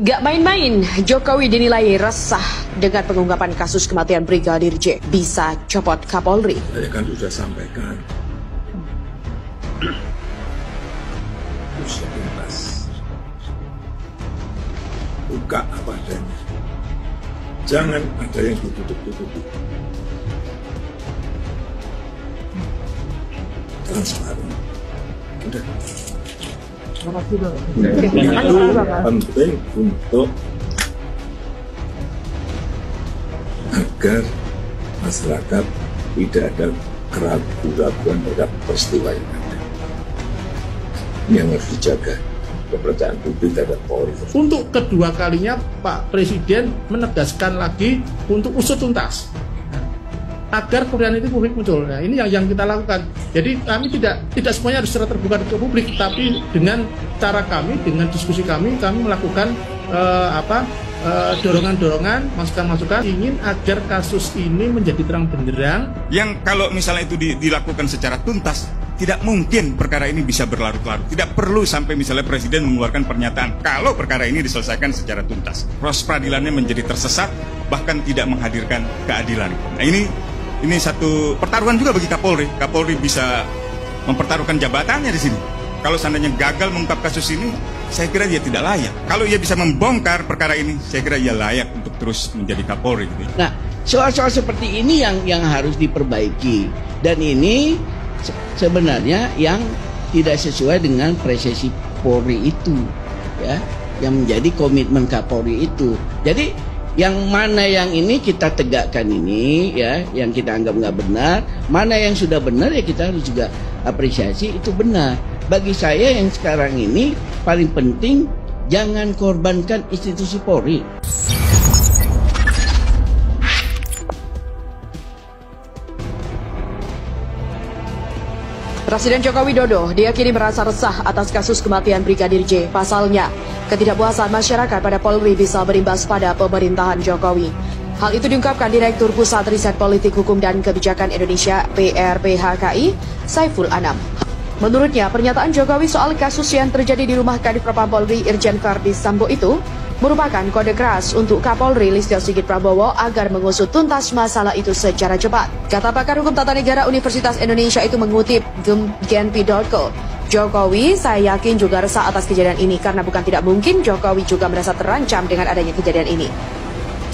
Gak main-main, Jokowi dinilai resah dengan pengungkapan kasus kematian Brigadir J. Bisa copot Kapolri. Saya kan sudah sampaikan. Usut tuntas. Buka apa adanya. Jangan ada yang ditutup-tutupi. Transparan. Udah. Itu penting untuk agar masyarakat tidak ada keraguan terhadap peristiwa yang ada. Yang harus dijaga kepercayaan publik terhadap Polri. Untuk kedua kalinya Pak Presiden menegaskan lagi untuk usut tuntas agar kemudian itu publik muncul. Nah, ini yang kita lakukan. Jadi kami tidak semuanya harus secara terbuka ke publik, tapi dengan cara kami, dengan diskusi kami melakukan dorongan-dorongan, masukan-masukan ingin agar kasus ini menjadi terang benderang. Yang kalau misalnya itu dilakukan secara tuntas, tidak mungkin perkara ini bisa berlarut-larut. Tidak perlu sampai misalnya Presiden mengeluarkan pernyataan kalau perkara ini diselesaikan secara tuntas. Proses peradilannya menjadi tersesat, bahkan tidak menghadirkan keadilan. Nah, ini satu pertaruhan juga bagi Kapolri. Kapolri bisa mempertaruhkan jabatannya di sini. Kalau seandainya gagal mengungkap kasus ini, saya kira dia tidak layak. Kalau ia bisa membongkar perkara ini, saya kira ia layak untuk terus menjadi Kapolri. Nah, soal-soal seperti ini yang harus diperbaiki. Dan ini sebenarnya yang tidak sesuai dengan presisi Polri itu, ya, yang menjadi komitmen Kapolri itu. Jadi yang mana yang ini kita tegakkan ini, ya, yang kita anggap nggak benar, mana yang sudah benar ya kita harus juga apresiasi itu benar. Bagi saya yang sekarang ini paling penting jangan korbankan institusi Polri. Presiden Joko Widodo diyakini merasa resah atas kasus kematian Brigadir J. Pasalnya, ketidakpuasan masyarakat pada Polri bisa berimbas pada pemerintahan Jokowi. Hal itu diungkapkan Direktur Pusat Riset Politik Hukum dan Kebijakan Indonesia (PRPHKI) Saiful Anam. Menurutnya, pernyataan Jokowi soal kasus yang terjadi di rumah Kadif Propam Polri Irjen Verdi Sambo itu merupakan kode keras untuk Kapolri Listio Sigit Prabowo agar mengusut tuntas masalah itu secara cepat. Kata pakar hukum tata negara Universitas Indonesia itu mengutip Genpi.co, Jokowi saya yakin juga resah atas kejadian ini karena bukan tidak mungkin Jokowi juga merasa terancam dengan adanya kejadian ini.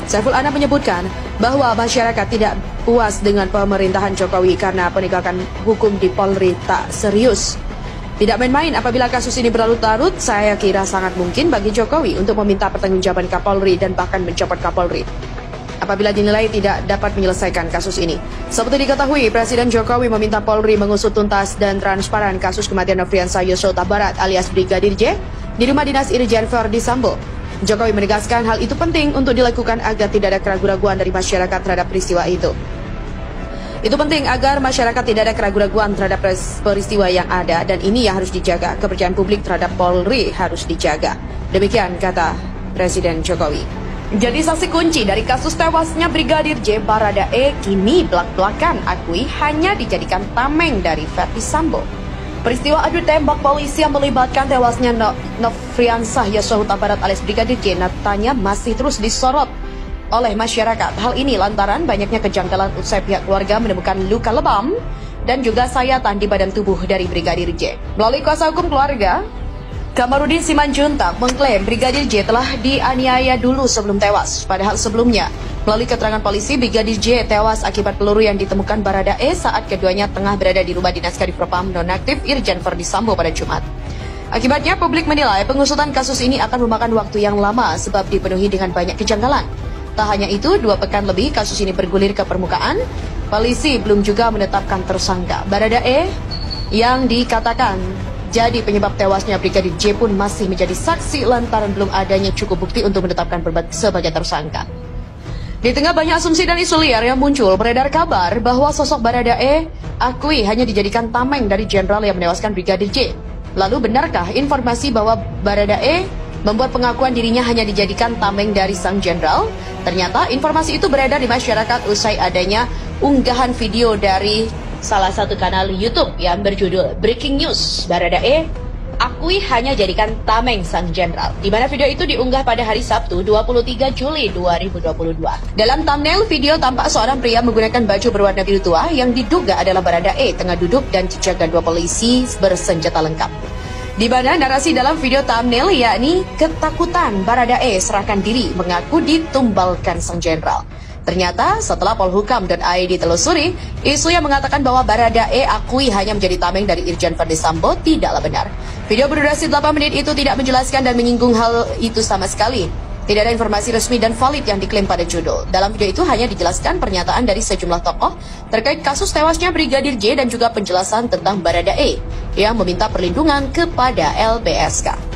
Saiful Anam menyebutkan bahwa masyarakat tidak puas dengan pemerintahan Jokowi karena penegakan hukum di Polri tak serius. Tidak main-main apabila kasus ini berlarut-larut, saya kira sangat mungkin bagi Jokowi untuk meminta pertanggungjawaban Kapolri dan bahkan mencopot Kapolri apabila dinilai tidak dapat menyelesaikan kasus ini. Seperti diketahui, Presiden Jokowi meminta Polri mengusut tuntas dan transparan kasus kematian Nofriansah Yosua Huta Barat alias Brigadir J di rumah dinas Irjen Verdi Sambo. Jokowi menegaskan hal itu penting untuk dilakukan agar tidak ada keraguan-raguan dari masyarakat terhadap peristiwa itu. Itu penting agar masyarakat tidak ada keraguan-raguan terhadap peristiwa yang ada dan ini yang harus dijaga. Kepercayaan publik terhadap Polri harus dijaga. Demikian kata Presiden Jokowi. Jadi saksi kunci dari kasus tewasnya Brigadir J Baradae kini belak-belakan akui hanya dijadikan tameng dari Verdi Sambo. Peristiwa adu tembak polisi yang melibatkan tewasnya Nofriansah Yosua Huta Barat alias Brigadir J nyatanya masih terus disorot oleh masyarakat. Hal ini lantaran banyaknya kejanggalan usai pihak keluarga menemukan luka lebam dan juga sayatan di badan tubuh dari Brigadir J. Melalui kuasa hukum keluarga, Kamarudin Simanjuntak mengklaim Brigadir J telah dianiaya dulu sebelum tewas. Padahal sebelumnya, melalui keterangan polisi, Brigadir J tewas akibat peluru yang ditemukan Baradae saat keduanya tengah berada di rumah dinas Kadif Propam nonaktif Irjen Verdi Sambo pada Jumat. Akibatnya, publik menilai pengusutan kasus ini akan memakan waktu yang lama sebab dipenuhi dengan banyak kejanggalan. Tak hanya itu, 2 pekan lebih kasus ini bergulir ke permukaan. Polisi belum juga menetapkan tersangka. Baradae yang dikatakan jadi penyebab tewasnya Brigadir J pun masih menjadi saksi lantaran belum adanya cukup bukti untuk menetapkan sebagai tersangka. Di tengah banyak asumsi dan isu liar yang muncul, beredar kabar bahwa sosok Baradae akui hanya dijadikan tameng dari jenderal yang menewaskan Brigadir J. Lalu benarkah informasi bahwa Baradae membuat pengakuan dirinya hanya dijadikan tameng dari sang jenderal? Ternyata informasi itu beredar di masyarakat usai adanya unggahan video dari salah satu kanal YouTube yang berjudul Breaking News. Baradae akui hanya jadikan tameng sang jenderal, di mana video itu diunggah pada hari Sabtu 23 Juli 2022. Dalam thumbnail video tampak seorang pria menggunakan baju berwarna biru tua yang diduga adalah Baradae tengah duduk dan dijaga 2 polisi bersenjata lengkap. Di mana narasi dalam video thumbnail yakni ketakutan Baradae serahkan diri mengaku ditumbalkan sang jenderal. Ternyata setelah Polhukam.id ditelusuri, isu yang mengatakan bahwa Baradae akui hanya menjadi tameng dari Irjen Verdi Sambo tidaklah benar. Video berdurasi 8 menit itu tidak menjelaskan dan menyinggung hal itu sama sekali. Tidak ada informasi resmi dan valid yang diklaim pada judul. Dalam video itu hanya dijelaskan pernyataan dari sejumlah tokoh terkait kasus tewasnya Brigadir J dan juga penjelasan tentang Baradae yang meminta perlindungan kepada LPSK.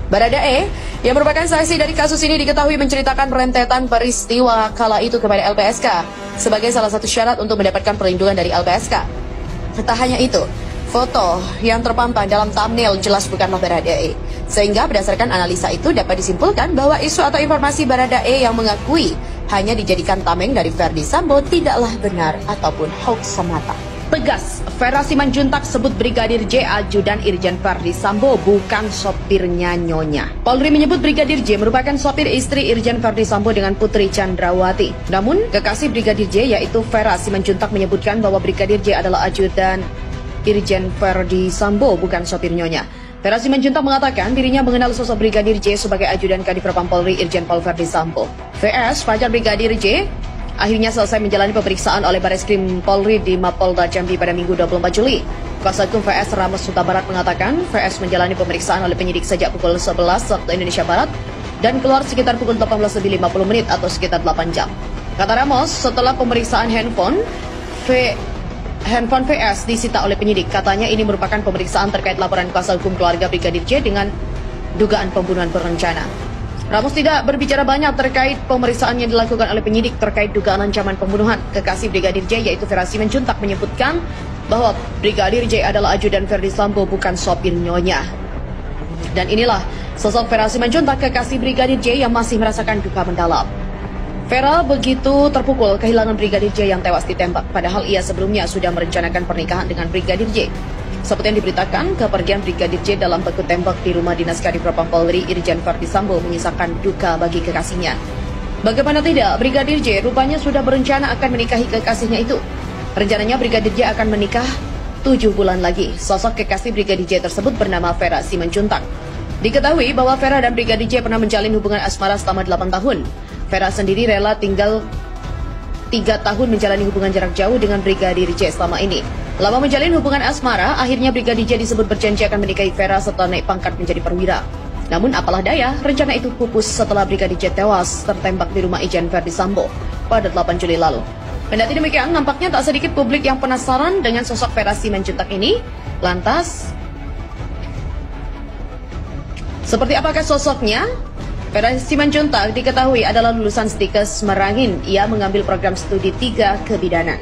Baradae yang merupakan saksi dari kasus ini diketahui menceritakan rentetan peristiwa kala itu kepada LPSK sebagai salah satu syarat untuk mendapatkan perlindungan dari LPSK. Tak hanya itu, foto yang terpampang dalam thumbnail jelas bukanlah Baradae. Sehingga berdasarkan analisa itu dapat disimpulkan bahwa isu atau informasi Baradae yang mengakui hanya dijadikan tameng dari Verdi Sambo tidaklah benar ataupun hoax semata. Tegas, Vera Simanjuntak sebut Brigadir J ajudan Irjen Verdi Sambo bukan sopirnya Nyonya. Polri menyebut Brigadir J merupakan sopir istri Irjen Verdi Sambo dengan Putri Chandrawati. Namun, kekasih Brigadir J yaitu Vera Simanjuntak menyebutkan bahwa Brigadir J adalah ajudan Irjen Verdi Sambo bukan sopir Nyonya. Vera Simanjuntak mengatakan dirinya mengenal sosok Brigadir J sebagai ajudan Kadif Propam Polri Irjen Pol Verdi Sambo. VS, pacar Brigadir J, akhirnya selesai menjalani pemeriksaan oleh Bareskrim Polri di Mapolda Jambi pada Minggu 24 Juli. Kuasa hukum VS Ramos Huta Barat mengatakan VS menjalani pemeriksaan oleh penyidik sejak pukul 11 waktu Indonesia Barat dan keluar sekitar pukul 18:50 atau sekitar 8 jam. Kata Ramos, setelah pemeriksaan handphone VS disita oleh penyidik. Katanya ini merupakan pemeriksaan terkait laporan kuasa hukum keluarga Brigadir J dengan dugaan pembunuhan berencana. Ramos tidak berbicara banyak terkait pemeriksaan yang dilakukan oleh penyidik terkait dugaan ancaman pembunuhan. Kekasih Brigadir J yaitu Vera Simanjuntak menyebutkan bahwa Brigadir J adalah ajudan Verdi Sambo bukan sopir Nyonya. Dan inilah sosok Vera Simanjuntak, kekasih Brigadir J yang masih merasakan duka mendalam. Vera begitu terpukul kehilangan Brigadir J yang tewas ditembak, padahal ia sebelumnya sudah merencanakan pernikahan dengan Brigadir J. Seperti yang diberitakan, kepergian Brigadir J dalam baku tembak di rumah dinas Kadif Propam Polri Irjen Verdi Sambo menyisakan duka bagi kekasihnya. Bagaimana tidak, Brigadir J rupanya sudah berencana akan menikahi kekasihnya itu. Rencananya Brigadir J akan menikah 7 bulan lagi. Sosok kekasih Brigadir J tersebut bernama Vera Simanjuntak. Diketahui bahwa Vera dan Brigadir J pernah menjalin hubungan asmara selama 8 tahun. Vera sendiri rela tinggal 3 tahun menjalani hubungan jarak jauh dengan Brigadir J selama ini. Lama menjalin hubungan asmara, akhirnya Brigadir J disebut berjanji akan menikahi Vera setelah naik pangkat menjadi perwira. Namun apalah daya, rencana itu pupus setelah Brigadir J tewas tertembak di rumah Irjen Verdi Sambo pada 8 Juli lalu. Kendati demikian, nampaknya tak sedikit publik yang penasaran dengan sosok Vera Simanjuntak ini. Lantas, seperti apakah sosoknya? Vera Simanjuntak diketahui adalah lulusan Stikes Merangin. Ia mengambil program studi 3 kebidanan.